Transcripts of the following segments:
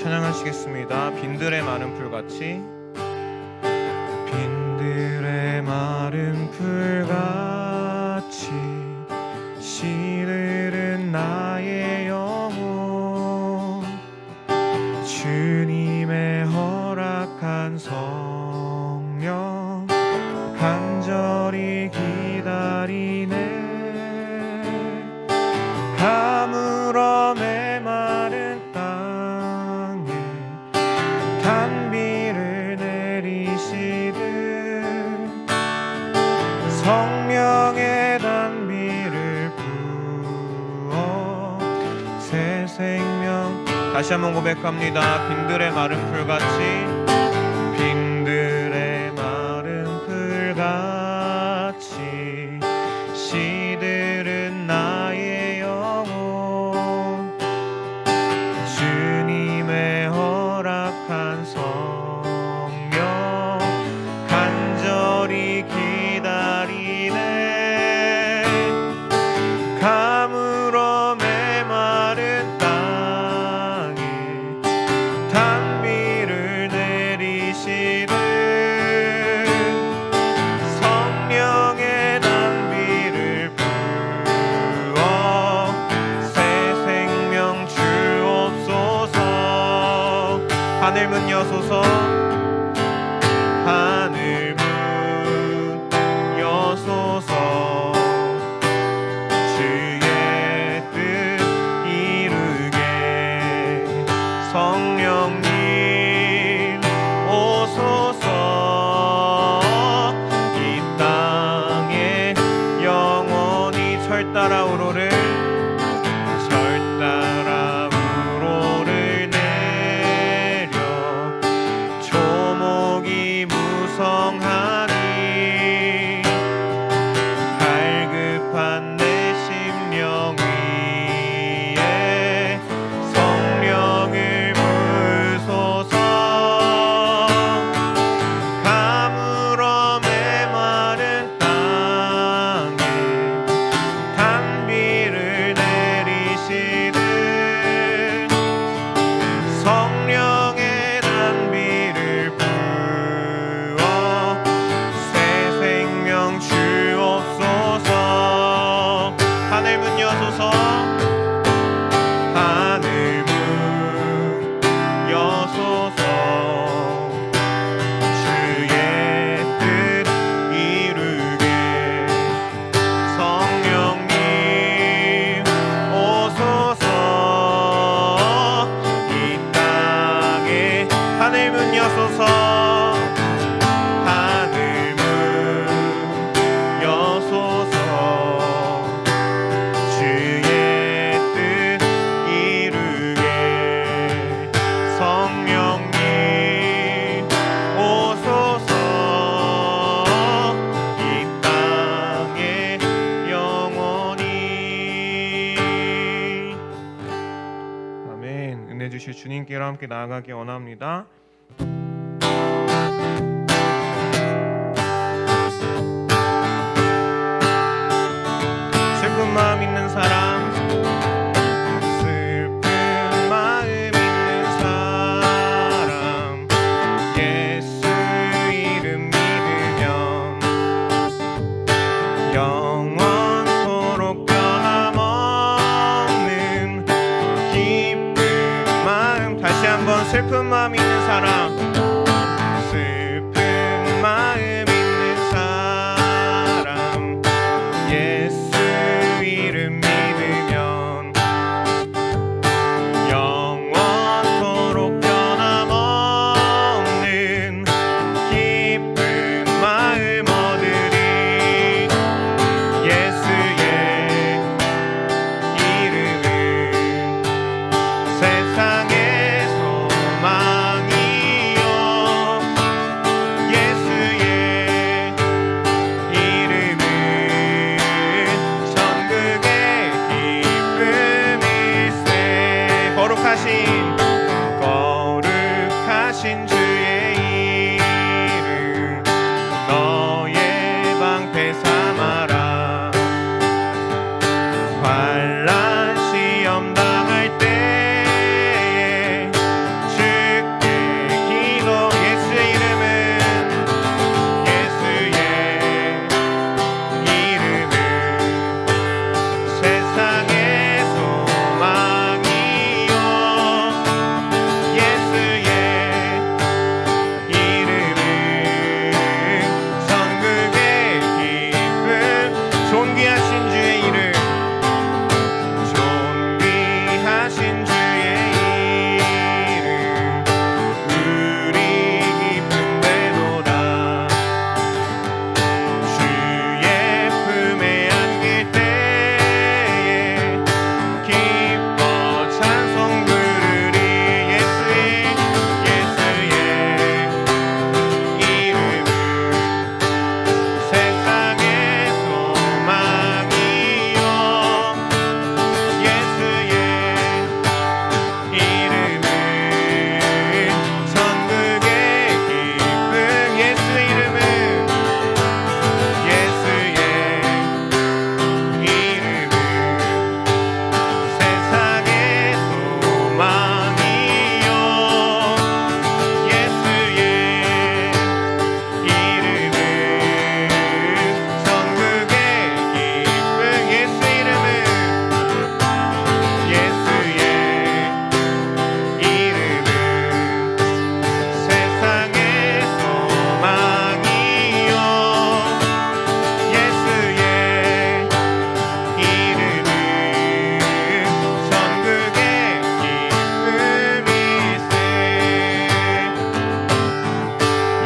찬양하시겠습니다. 빈들의 마른 풀같이. 빈들의 마른 풀같이 시들은 나의 영혼, 주님의 허락한 성령 간절히 기다리네. 가물어 메마른 땅에 단비를 내리시듯 성령의 단비를 부어 새 생명. 다시 한번 고백합니다. 빈들의 마른 풀같이, 빈들의 마른 풀같이 시들은 나의 영혼, 주님의 허락한 성령 간절히 기다리네. 가물어 메마른 땅에 단비를 내리시듯 성령의 단비를 부어 새 생명 주옵소서. 하늘 문 여소서, 하늘 문 여소서. 주의 뜻 이루게 성령님 오소서. 이 땅에 영원히 절 따라 우로를, 절 따라 우로를 내려 조목이 무성하니 갈급한 내 심령 위에 성령을 부으소서. 가물어 메마른 땅에 단비를 내리시듯 성령의 단비를 부어 새 생명 주옵소서. 하늘 문 여소서, 하늘 문 여소서. 주의 뜻 이루게 성령님 오소서. 이 땅에 하늘 문 여소서, 하늘 문 여소서. 주의 뜻 이루게 성령님 오소서. 이 땅에 영원히. 아멘. 은혜 주실 주님께로 함께 나아가기 원합니다. 슬픈 마음 있는 사람, 슬픈 마음 있는 사람, 예수 이름 믿으면 영원토록 변함없는 기쁜 마음. 다시 한번 슬픈 마음 있는 사람, 슬픈 마음 있는 사람, 예수 이름 믿으면 영원토록 변함없는 기쁜 마음 얻으리. 예수의 이름은 세상의 소망이요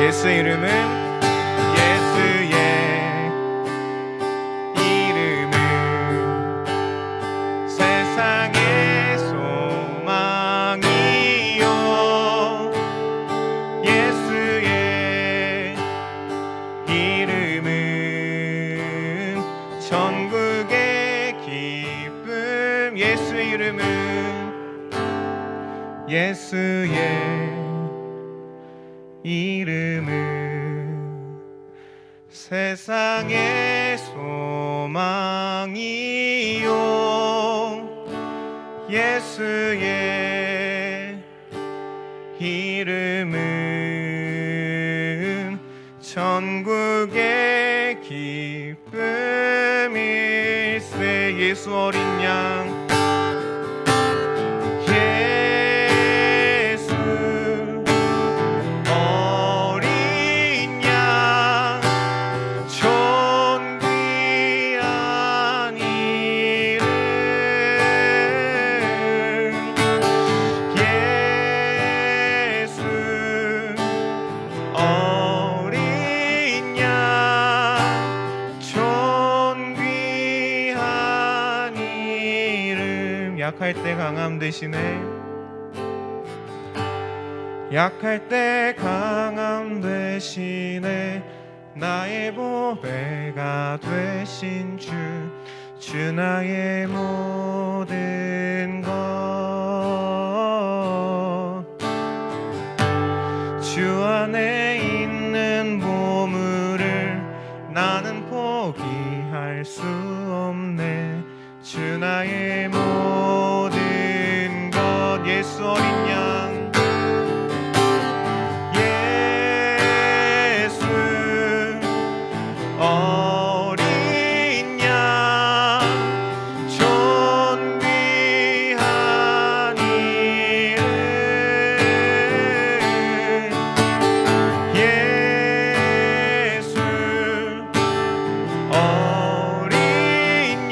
예수 이름은 예수의 이름은 세상의 소망이요 예수의 이름은 전국의 기쁨 예수 이름은 예수의 이름은 세상의 소망이요 예수의 이름은 전국의 기쁨일세 예수 어린 양 약할 때 강함 되시네 약할 때 강함 되시네 나의 보배가 되신 주 나의 모든 것 주 안에 있는 보물을 나는 포기할 수 없네 주 나의 모든 것 예수 어린 양 예수 어린 양 존귀한 이름 예수 어린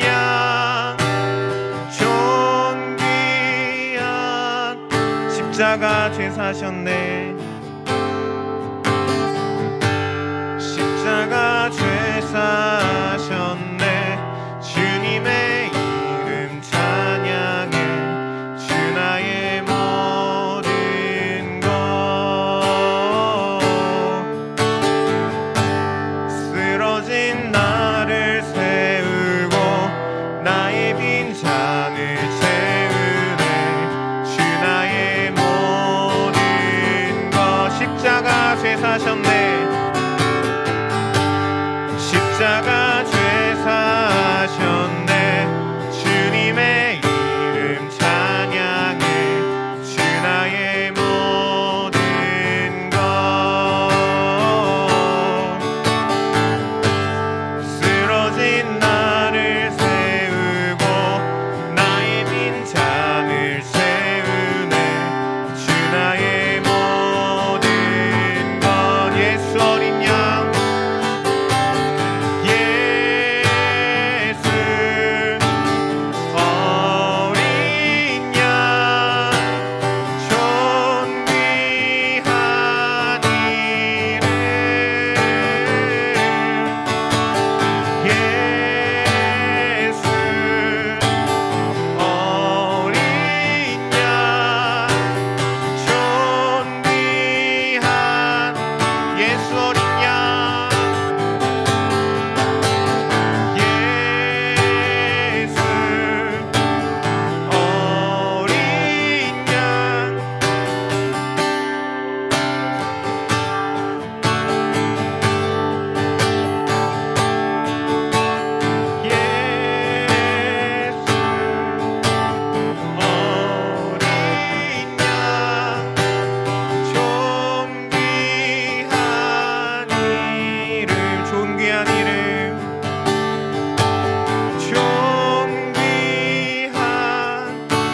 양 존귀한 십자가 죄 사셨네 십자가 죄 사셨네 주님의 이름 찬양해 주 나의 모든 것 쓰러진 나를 세우고 나의 빈잔을 채우네 주 나의 모든 것 십자가 죄 사셨네 십자가 죄 사셨네 주님의 이름 찬양해 주 나의 모든 것 쓰러진 나를 세우고 나의 빈잔을 채우네 주 나의 모든 것 예수 어린 양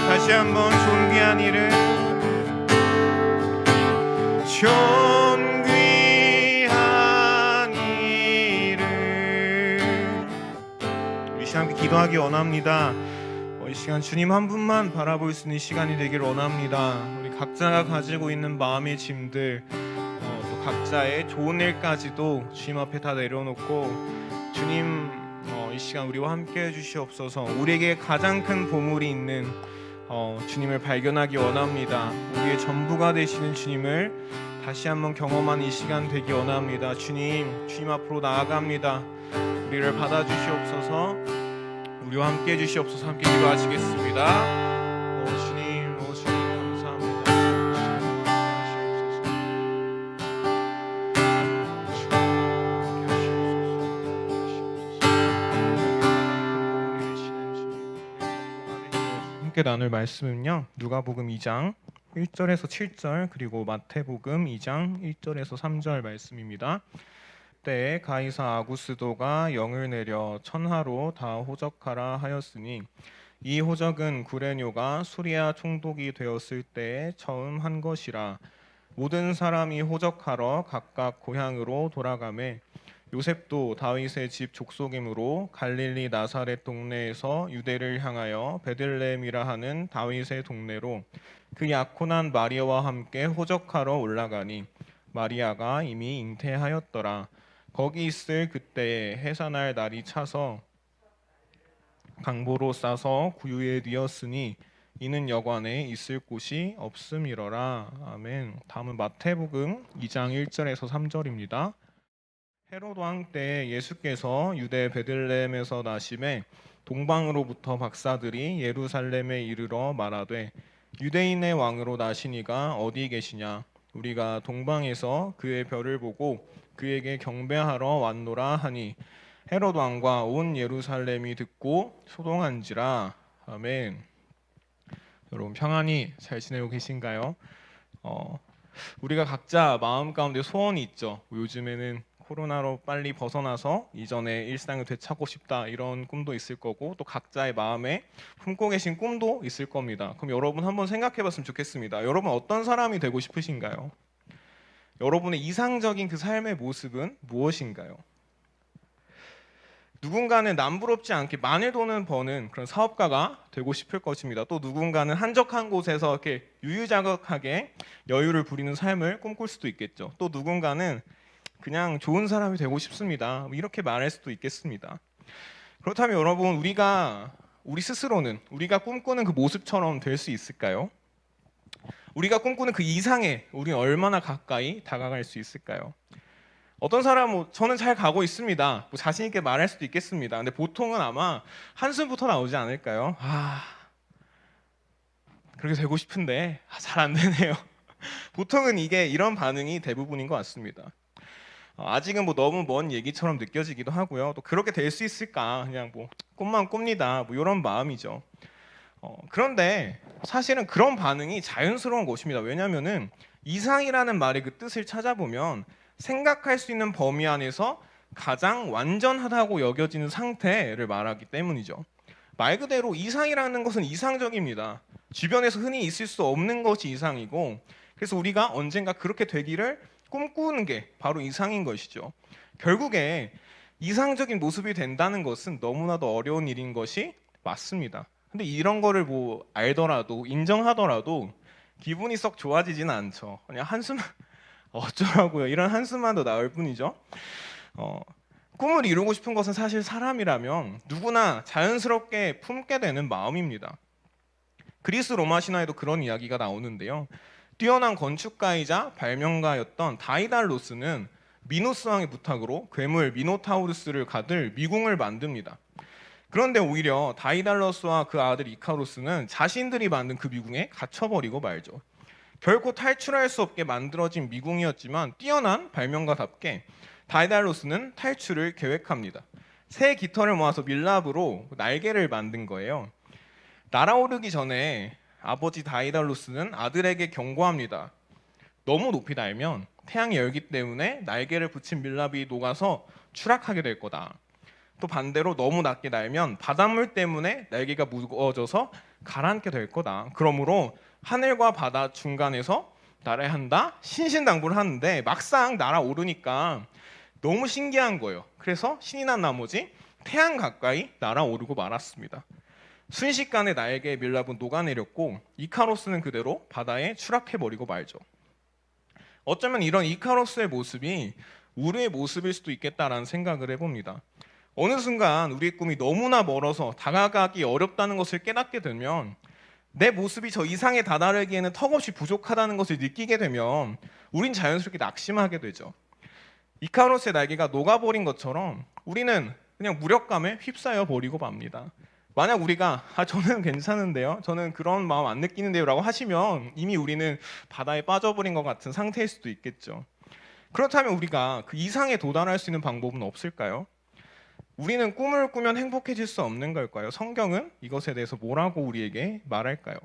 다시 한번 존귀한 이름 존귀한 이름 우리 시간 함께 기도하기 원합니다. 이 시간 주님 한 분만 바라볼 수 있는 시간이 되길 원합니다. 우리 각자가 가지고 있는 마음의 짐들 또 각자의 좋은 일까지도 주님 앞에 다 내려놓고 주님 이 시간 우리와 함께 해주시옵소서. 우리에게 가장 큰 보물이 있는 주님을 발견하기 원합니다. 우리의 전부가 되시는 주님을 다시 한번 경험한 이 시간 되기 원합니다. 주님 앞으로 나아갑니다. 우리를 받아주시옵소서. 우리와 함께 해주시옵소서. 함께 기도하시겠습니다. 주님 감사합니다. 함께 나눌 말씀은요, 누가복음 2장 1절에서 7절 그리고 마태복음 2장 1절에서 3절 말씀입니다. 때에 가이사 아구스도가 영을 내려 천하로 다 호적하라 하였으니 이 호적은 구레뇨가 수리아 총독이 되었을 때에 처음 한 것이라. 모든 사람이 호적하러 각각 고향으로 돌아가매 요셉도 다윗의 집 족속이므로 갈릴리 나사렛 동네에서 유대를 향하여 베들레헴이라 하는 다윗의 동네로 그 약혼한 마리아와 함께 호적하러 올라가니 마리아가 이미 잉태하였더라. 거기 있을 그때에 해산할 날이 차서 강보로 싸서 구유에 뉘었으니 이는 여관에 있을 곳이 없음이러라. 아멘. 다음은 마태복음 2장 1절에서 3절입니다. 헤롯 왕 때 예수께서 유대 베들레헴에서 나심에 동방으로부터 박사들이 예루살렘에 이르러 말하되 유대인의 왕으로 나시니가 어디 계시냐? 우리가 동방에서 그의 별을 보고 그에게 경배하러 왔노라 하니 헤롯 왕과 온 예루살렘이 듣고 소동한지라. 아멘. 여러분 평안히 잘 지내고 계신가요? 우리가 각자 마음 가운데 소원이 있죠. 요즘에는 코로나로 빨리 벗어나서 이전의 일상을 되찾고 싶다 이런 꿈도 있을 거고 또 각자의 마음에 품고 계신 꿈도 있을 겁니다. 그럼 여러분 한번 생각해 봤으면 좋겠습니다. 여러분 어떤 사람이 되고 싶으신가요? 여러분의 이상적인 그 삶의 모습은 무엇인가요? 누군가는 남부럽지 않게 많은 돈을 버는 그런 사업가가 되고 싶을 것입니다. 또 누군가는 한적한 곳에서 이렇게 유유자적하게 여유를 부리는 삶을 꿈꿀 수도 있겠죠. 또 누군가는 그냥 좋은 사람이 되고 싶습니다. 이렇게 말할 수도 있겠습니다. 그렇다면 여러분 우리 스스로는 우리가 꿈꾸는 그 모습처럼 될 수 있을까요? 우리가 꿈꾸는 그 이상에 우리는 얼마나 가까이 다가갈 수 있을까요? 어떤 사람은 저는 잘 가고 있습니다. 자신 있게 말할 수도 있겠습니다. 근데 보통은 아마 한숨부터 나오지 않을까요? 그렇게 되고 싶은데 잘 안 되네요. 보통은 이런 반응이 대부분인 것 같습니다. 아직은 너무 먼 얘기처럼 느껴지기도 하고요. 또 그렇게 될 수 있을까? 그냥 꿈만 꿉니다. 이런 마음이죠. 그런데 사실은 그런 반응이 자연스러운 것입니다. 왜냐하면은 이상이라는 말의 그 뜻을 찾아보면 생각할 수 있는 범위 안에서 가장 완전하다고 여겨지는 상태를 말하기 때문이죠. 말 그대로 이상이라는 것은 이상적입니다. 주변에서 흔히 있을 수 없는 것이 이상이고, 그래서 우리가 언젠가 그렇게 되기를 꿈꾸는 게 바로 이상인 것이죠. 결국에 이상적인 모습이 된다는 것은 너무나도 어려운 일인 것이 맞습니다. 근데 이런 거를 알더라도 인정하더라도 기분이 썩 좋아지지는 않죠. 그냥 한숨 어쩌라고요. 이런 한숨만 더 나올 뿐이죠. 꿈을 이루고 싶은 것은 사실 사람이라면 누구나 자연스럽게 품게 되는 마음입니다. 그리스 로마 신화에도 그런 이야기가 나오는데요. 뛰어난 건축가이자 발명가였던 다이달로스는 미노스 왕의 부탁으로 괴물 미노타우루스를 가둘 미궁을 만듭니다. 그런데 오히려 다이달로스와 그 아들 이카로스는 자신들이 만든 그 미궁에 갇혀버리고 말죠. 결코 탈출할 수 없게 만들어진 미궁이었지만 뛰어난 발명가답게 다이달로스는 탈출을 계획합니다. 새 깃털을 모아서 밀랍으로 날개를 만든 거예요. 날아오르기 전에 아버지 다이달로스는 아들에게 경고합니다. 너무 높이 날면 태양이 열기 때문에 날개를 붙인 밀랍이 녹아서 추락하게 될 거다. 또 반대로 너무 낮게 날면 바닷물 때문에 날개가 무거워져서 가라앉게 될 거다. 그러므로 하늘과 바다 중간에서 날아야 한다. 신신당부를 하는데 막상 날아오르니까 너무 신기한 거예요. 그래서 신이 난 나머지 태양 가까이 날아오르고 말았습니다. 순식간에 날개의 밀랍은 녹아내렸고 이카로스는 그대로 바다에 추락해버리고 말죠. 어쩌면 이런 이카로스의 모습이 우리의 모습일 수도 있겠다라는 생각을 해봅니다. 어느 순간 우리의 꿈이 너무나 멀어서 다가가기 어렵다는 것을 깨닫게 되면, 내 모습이 저 이상에 다다르기에는 턱없이 부족하다는 것을 느끼게 되면 우린 자연스럽게 낙심하게 되죠. 이카로스의 날개가 녹아버린 것처럼 우리는 그냥 무력감에 휩싸여 버리고 맙니다. 만약 우리가 저는 괜찮은데요, 저는 그런 마음 안 느끼는데요 라고 하시면 이미 우리는 바다에 빠져버린 것 같은 상태일 수도 있겠죠. 그렇다면 우리가 그 이상에 도달할 수 있는 방법은 없을까요? 우리는 꿈을 꾸면 행복해질 수 없는 걸까요? 성경은 이것에 대해서 뭐라고 우리에게 말할까요?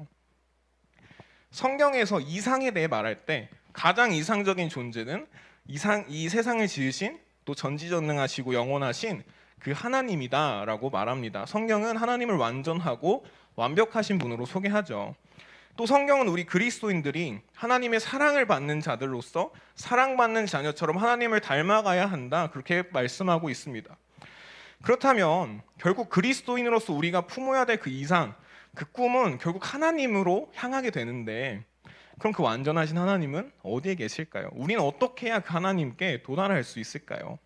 성경에서 이상에 대해 말할 때 가장 이상적인 존재는 이 세상을 지으신, 또 전지전능하시고 영원하신 그 하나님이다라고 말합니다. 성경은 하나님을 완전하고 완벽하신 분으로 소개하죠. 또 성경은 우리 그리스도인들이 하나님의 사랑을 받는 자들로서 사랑받는 자녀처럼 하나님을 닮아가야 한다, 그렇게 말씀하고 있습니다. 그렇다면 결국 그리스도인으로서 우리가 품어야 될 그 이상, 그 꿈은 결국 하나님으로 향하게 되는데, 그럼 그 완전하신 하나님은 어디에 계실까요? 우리는 어떻게 해야 그 하나님께 도달할 수 있을까요?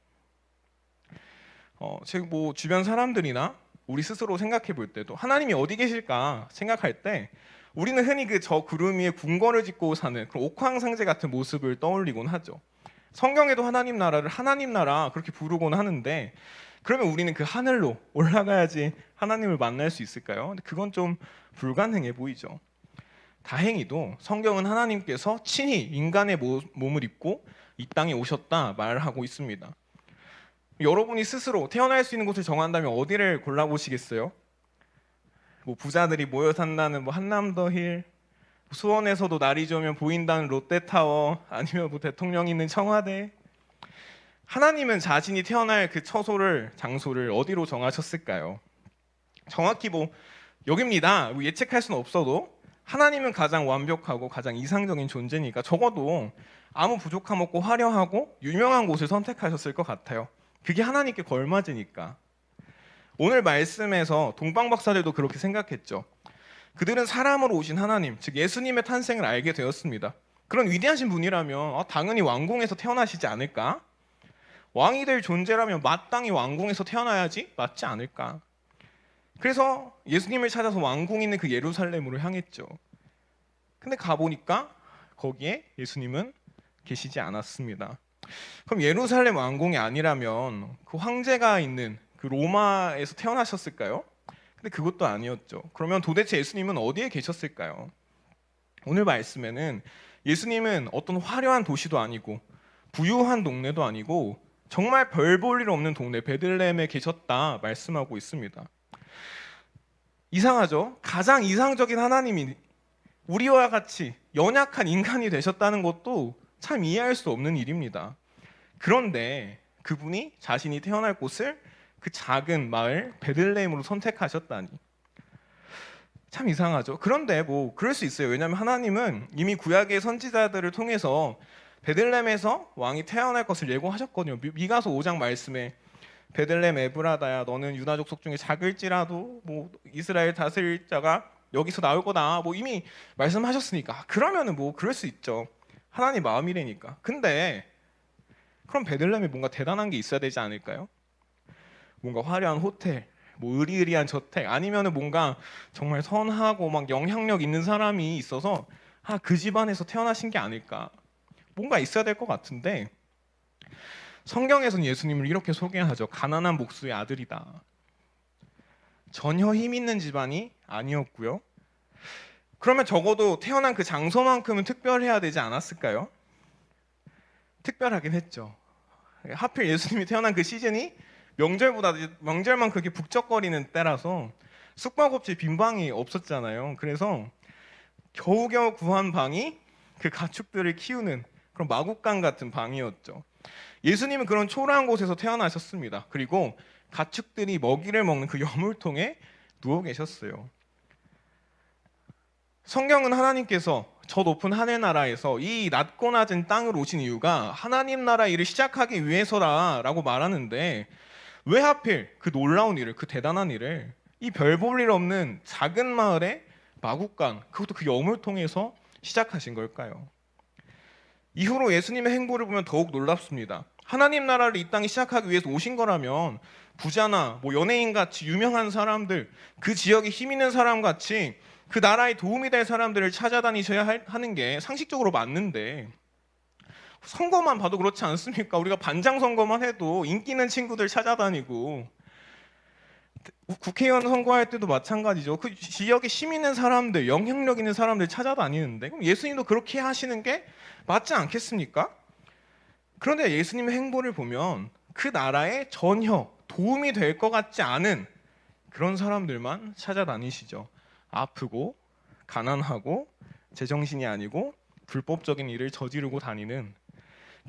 제가 주변 사람들이나 우리 스스로 생각해 볼 때도 하나님이 어디 계실까 생각할 때 우리는 흔히 그 저 구름 위에 궁궐을 짓고 사는 그런 옥황상제 같은 모습을 떠올리곤 하죠. 성경에도 하나님 나라를 하나님 나라 그렇게 부르곤 하는데, 그러면 우리는 그 하늘로 올라가야지 하나님을 만날 수 있을까요? 근데 그건 좀 불가능해 보이죠. 다행히도 성경은 하나님께서 친히 인간의 몸을 입고 이 땅에 오셨다 말하고 있습니다. 여러분이 스스로 태어날 수 있는 곳을 정한다면 어디를 골라보시겠어요? 부자들이 모여 산다는 한남더 힐, 수원에서도 날이 좋으면 보인다는 롯데타워, 아니면 대통령이 있는 청와대. 하나님은 자신이 태어날 그 처소를, 장소를 어디로 정하셨을까요? 정확히 여기입니다 예측할 수는 없어도 하나님은 가장 완벽하고 가장 이상적인 존재니까 적어도 아무 부족함 없고 화려하고 유명한 곳을 선택하셨을 것 같아요. 그게 하나님께 걸맞으니까. 오늘 말씀에서 동방박사들도 그렇게 생각했죠. 그들은 사람으로 오신 하나님, 즉 예수님의 탄생을 알게 되었습니다. 그런 위대하신 분이라면 당연히 왕궁에서 태어나시지 않을까? 왕이 될 존재라면 마땅히 왕궁에서 태어나야지 맞지 않을까? 그래서 예수님을 찾아서 왕궁 있는 그 예루살렘으로 향했죠. 근데 가보니까 거기에 예수님은 계시지 않았습니다. 그럼 예루살렘 왕궁이 아니라면 그 황제가 있는 그 로마에서 태어나셨을까요? 근데 그것도 아니었죠. 그러면 도대체 예수님은 어디에 계셨을까요? 오늘 말씀에는 예수님은 어떤 화려한 도시도 아니고 부유한 동네도 아니고 정말 별 볼 일 없는 동네 베들레헴에 계셨다 말씀하고 있습니다. 이상하죠? 가장 이상적인 하나님이 우리와 같이 연약한 인간이 되셨다는 것도 참 이해할 수 없는 일입니다. 그런데 그분이 자신이 태어날 곳을 그 작은 마을 베들레헴으로 선택하셨다니 참 이상하죠. 그런데 그럴 수 있어요. 왜냐하면 하나님은 이미 구약의 선지자들을 통해서 베들레헴에서 왕이 태어날 것을 예고하셨거든요. 미가서 5장 말씀에 베들레헴 에브라다야, 너는 유다족 속 중에 작을지라도 이스라엘 다스릴 자가 여기서 나올 거다. 이미 말씀하셨으니까 그러면은 그럴 수 있죠. 하나님 마음이래니까. 근데 그럼 베들레헴에 뭔가 대단한 게 있어야 되지 않을까요? 뭔가 화려한 호텔, 으리으리한 저택, 아니면은 뭔가 정말 선하고 영향력 있는 사람이 있어서 그 집안에서 태어나신 게 아닐까? 뭔가 있어야 될 것 같은데 성경에서는 예수님을 이렇게 소개하죠. 가난한 목수의 아들이다. 전혀 힘 있는 집안이 아니었고요. 그러면 적어도 태어난 그 장소만큼은 특별해야 되지 않았을까요? 특별하긴 했죠. 하필 예수님이 태어난 그 시즌이 명절만 그렇게 북적거리는 때라서 숙박업체 빈 방이 없었잖아요. 그래서 겨우겨우 구한 방이 그 가축들을 키우는 그런 마구간 같은 방이었죠. 예수님은 그런 초라한 곳에서 태어나셨습니다. 그리고 가축들이 먹이를 먹는 그 여물통에 누워 계셨어요. 성경은 하나님께서 저 높은 하늘나라에서 이 낮고 낮은 땅으로 오신 이유가 하나님 나라 일을 시작하기 위해서라라고 말하는데, 왜 하필 그 놀라운 일을, 그 대단한 일을 이 별 볼 일 없는 작은 마을의 마구간, 그것도 그 여물통에서 시작하신 걸까요? 이후로 예수님의 행보를 보면 더욱 놀랍습니다. 하나님 나라를 이 땅에 시작하기 위해서 오신 거라면 부자나 뭐 연예인 같이 유명한 사람들, 그 지역에 힘 있는 사람 같이 그 나라에 도움이 될 사람들을 찾아다니셔야 하는 게 상식적으로 맞는데, 선거만 봐도 그렇지 않습니까? 우리가 반장 선거만 해도 인기 있는 친구들 찾아다니고, 국회의원 선거할 때도 마찬가지죠. 그 지역에 힘 있는 사람들, 영향력 있는 사람들 찾아다니는데, 그럼 예수님도 그렇게 하시는 게 맞지 않겠습니까? 그런데 예수님의 행보를 보면 그 나라에 전혀 도움이 될 것 같지 않은 그런 사람들만 찾아다니시죠. 아프고 가난하고 제정신이 아니고 불법적인 일을 저지르고 다니는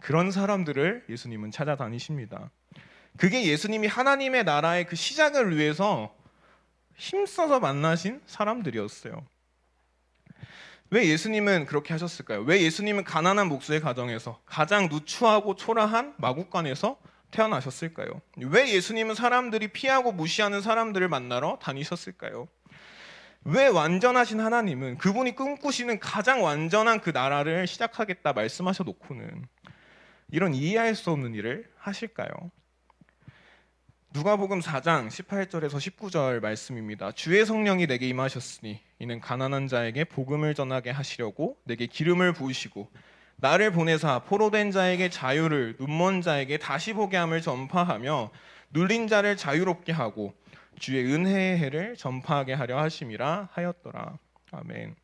그런 사람들을 예수님은 찾아다니십니다. 그게 예수님이 하나님의 나라의 그 시작을 위해서 힘써서 만나신 사람들이었어요. 왜 예수님은 그렇게 하셨을까요? 왜 예수님은 가난한 목수의 가정에서 가장 누추하고 초라한 마구간에서 태어나셨을까요? 왜 예수님은 사람들이 피하고 무시하는 사람들을 만나러 다니셨을까요? 왜 완전하신 하나님은 그분이 꿈꾸시는 가장 완전한 그 나라를 시작하겠다 말씀하셔 놓고는 이런 이해할 수 없는 일을 하실까요? 누가복음 4장 18절에서 19절 말씀입니다. 주의 성령이 내게 임하셨으니 이는 가난한 자에게 복음을 전하게 하시려고 내게 기름을 부으시고 나를 보내사 포로된 자에게 자유를, 눈먼 자에게 다시 보게 함을 전파하며 눌린 자를 자유롭게 하고 주의 은혜의 해를 전파하게 하려 하심이라 하였더라. 아멘.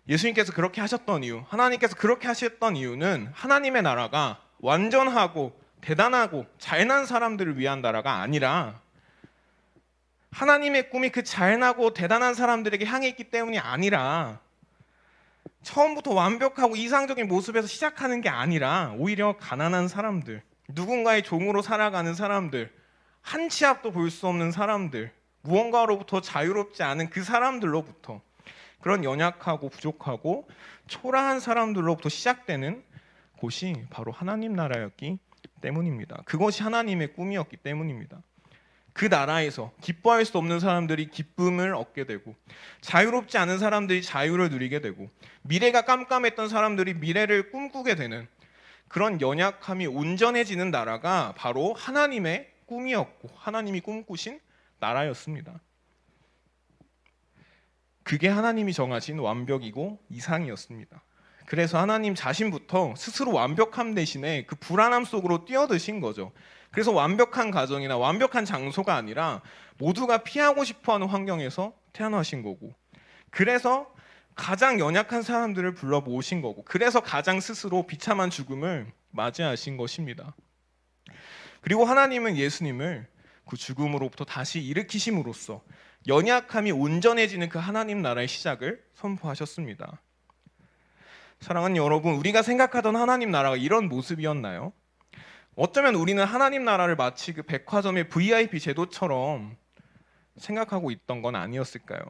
예수님께서 그렇게 하셨던 이유, 하나님께서 그렇게 하셨던 이유는 하나님의 나라가 완전하고 대단하고 잘난 사람들을 위한 나라가 아니라 하나님의 꿈이 그 잘나고 대단한 사람들에게 향해 있기 때문이 아니라 처음부터 완벽하고 이상적인 모습에서 시작하는 게 아니라 오히려 가난한 사람들, 누군가의 종으로 살아가는 사람들, 한 치 앞도 볼 수 없는 사람들, 무언가로부터 자유롭지 않은 그 사람들로부터, 그런 연약하고 부족하고 초라한 사람들로부터 시작되는 곳이 바로 하나님 나라였기 때문입니다. 그것이 하나님의 꿈이었기 때문입니다. 그 나라에서 기뻐할 수 없는 사람들이 기쁨을 얻게 되고 자유롭지 않은 사람들이 자유를 누리게 되고 미래가 깜깜했던 사람들이 미래를 꿈꾸게 되는 그런 연약함이 온전해지는 나라가 바로 하나님의 꿈이었고 하나님이 꿈꾸신 나라였습니다. 그게 하나님이 정하신 완벽이고 이상이었습니다. 그래서 하나님 자신부터 스스로 완벽함 대신에 그 불안함 속으로 뛰어드신 거죠. 그래서 완벽한 가정이나 완벽한 장소가 아니라 모두가 피하고 싶어하는 환경에서 태어나신 거고, 그래서 가장 연약한 사람들을 불러 모으신 거고, 그래서 가장 스스로 비참한 죽음을 맞이하신 것입니다. 그리고 하나님은 예수님을 그 죽음으로부터 다시 일으키심으로써 연약함이 온전해지는 그 하나님 나라의 시작을 선포하셨습니다. 사랑하는 여러분, 우리가 생각하던 하나님 나라가 이런 모습이었나요? 어쩌면 우리는 하나님 나라를 마치 그 백화점의 VIP 제도처럼 생각하고 있던 건 아니었을까요?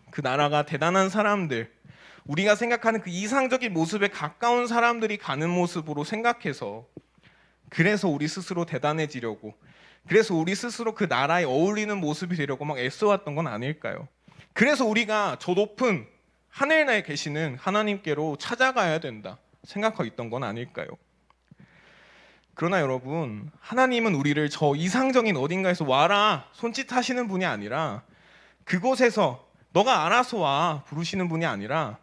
그 나라가 대단한 사람들, 우리가 생각하는 그 이상적인 모습에 가까운 사람들이 가는 모습으로 생각해서, 그래서 우리 스스로 대단해지려고, 그래서 우리 스스로 그 나라에 어울리는 모습이 되려고 막 애써왔던 건 아닐까요? 그래서 우리가 저 높은 하늘나에 계시는 하나님께로 찾아가야 된다 생각하고 있던 건 아닐까요? 그러나 여러분, 하나님은 우리를 저 이상적인 어딘가에서 와라 손짓하시는 분이 아니라, 그곳에서 너가 알아서 와 부르시는 분이 아니라,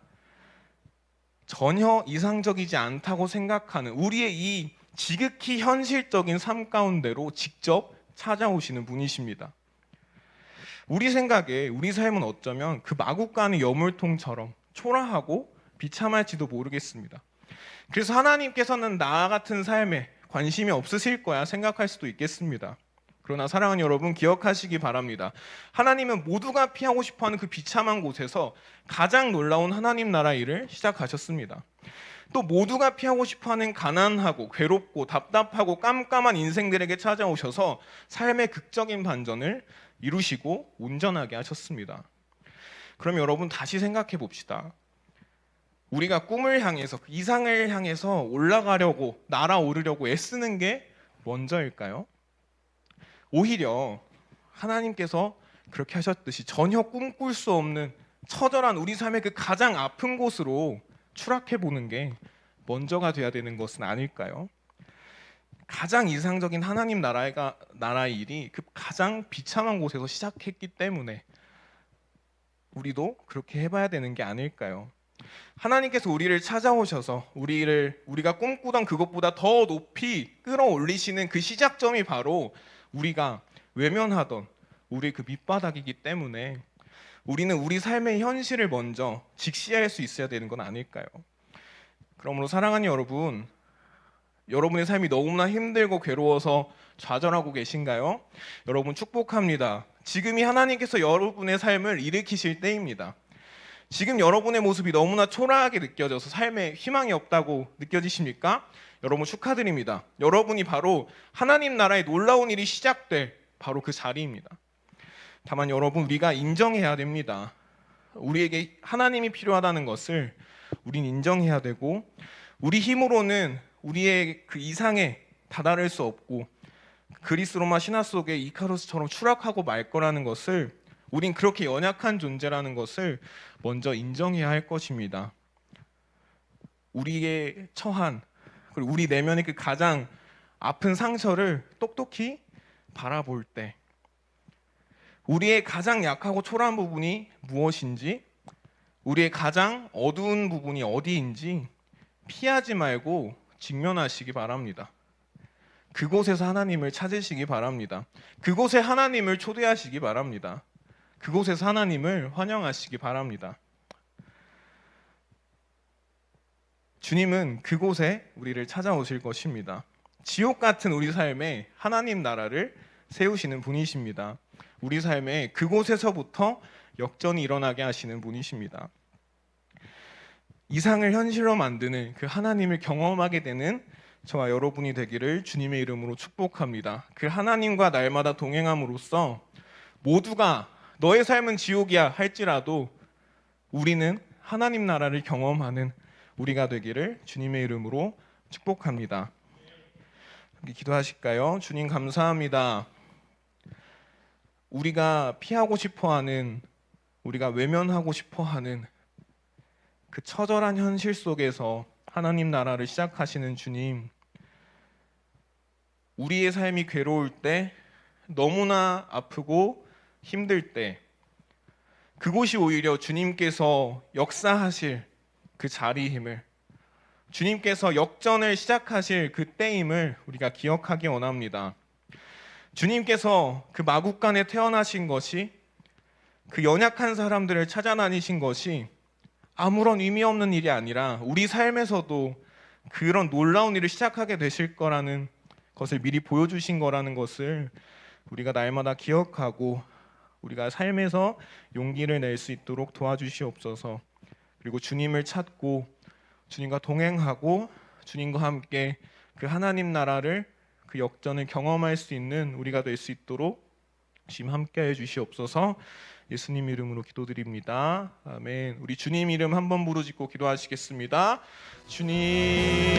전혀 이상적이지 않다고 생각하는 우리의 이 지극히 현실적인 삶 가운데로 직접 찾아오시는 분이십니다. 우리 생각에 우리 삶은 어쩌면 그 마구간의 여물통처럼 초라하고 비참할지도 모르겠습니다. 그래서 하나님께서는 나 같은 삶에 관심이 없으실 거야 생각할 수도 있겠습니다. 그러나 사랑하는 여러분, 기억하시기 바랍니다. 하나님은 모두가 피하고 싶어하는 그 비참한 곳에서 가장 놀라운 하나님 나라 일을 시작하셨습니다. 또 모두가 피하고 싶어하는 가난하고 괴롭고 답답하고 깜깜한 인생들에게 찾아오셔서 삶의 극적인 반전을 이루시고 온전하게 하셨습니다. 그럼 여러분, 다시 생각해 봅시다. 우리가 꿈을 향해서, 그 이상을 향해서 올라가려고, 날아오르려고 애쓰는 게 먼저일까요? 오히려 하나님께서 그렇게 하셨듯이 전혀 꿈꿀 수 없는 처절한 우리 삶의 그 가장 아픈 곳으로 추락해 보는 게 먼저가 돼야 되는 것은 아닐까요? 가장 이상적인 하나님 나라의 일이 그 가장 비참한 곳에서 시작했기 때문에 우리도 그렇게 해봐야 되는 게 아닐까요? 하나님께서 우리를 찾아오셔서 우리가 꿈꾸던 그것보다 더 높이 끌어올리시는 그 시작점이 바로 우리가 외면하던 우리 그 밑바닥이기 때문에 우리는 우리 삶의 현실을 먼저 직시할 수 있어야 되는 건 아닐까요? 그러므로 사랑하는 여러분, 여러분의 삶이 너무나 힘들고 괴로워서 좌절하고 계신가요? 여러분 축복합니다. 지금이 하나님께서 여러분의 삶을 일으키실 때입니다. 지금 여러분의 모습이 너무나 초라하게 느껴져서 삶에 희망이 없다고 느껴지십니까? 여러분 축하드립니다. 여러분이 바로 하나님 나라의 놀라운 일이 시작될 바로 그 자리입니다. 다만 여러분, 우리가 인정해야 됩니다. 우리에게 하나님이 필요하다는 것을 우린 인정해야 되고, 우리 힘으로는 우리의 그 이상에 다다를 수 없고 그리스 로마 신화 속의 이카루스처럼 추락하고 말 거라는 것을, 우린 그렇게 연약한 존재라는 것을 먼저 인정해야 할 것입니다. 우리의 처한, 그리고 우리 내면의 그 가장 아픈 상처를 똑똑히 바라볼 때 우리의 가장 약하고 초라한 부분이 무엇인지, 우리의 가장 어두운 부분이 어디인지 피하지 말고 직면하시기 바랍니다. 그곳에서 하나님을 찾으시기 바랍니다. 그곳에 하나님을 초대하시기 바랍니다. 그곳에서 하나님을 환영하시기 바랍니다. 주님은 그곳에 우리를 찾아오실 것입니다. 지옥 같은 우리 삶에 하나님 나라를 세우시는 분이십니다. 우리 삶에 그곳에서부터 역전이 일어나게 하시는 분이십니다. 이상을 현실로 만드는 그 하나님을 경험하게 되는 저와 여러분이 되기를 주님의 이름으로 축복합니다. 그 하나님과 날마다 동행함으로써 모두가 너의 삶은 지옥이야 할지라도 우리는 하나님 나라를 경험하는 우리가 되기를 주님의 이름으로 축복합니다. 기도하실까요? 주님 감사합니다. 우리가 피하고 싶어하는, 우리가 외면하고 싶어하는 그 처절한 현실 속에서 하나님 나라를 시작하시는 주님, 우리의 삶이 괴로울 때, 너무나 아프고 힘들 때 그곳이 오히려 주님께서 역사하실 그 자리임을, 주님께서 역전을 시작하실 그 때임을 우리가 기억하기 원합니다. 주님께서 그 마국간에 태어나신 것이, 그 연약한 사람들을 찾아다니신 것이 아무런 의미 없는 일이 아니라 우리 삶에서도 그런 놀라운 일을 시작하게 되실 거라는 것을 미리 보여주신 거라는 것을 우리가 날마다 기억하고 우리가 삶에서 용기를 낼 수 있도록 도와주시옵소서. 그리고 주님을 찾고 주님과 동행하고 주님과 함께 그 하나님 나라를, 그 역전을 경험할 수 있는 우리가 될 수 있도록 주님 함께해 주시옵소서. 예수님 이름으로 기도드립니다. 아멘. 우리 주님 이름 한번 부르짖고 기도하시겠습니다. 주님.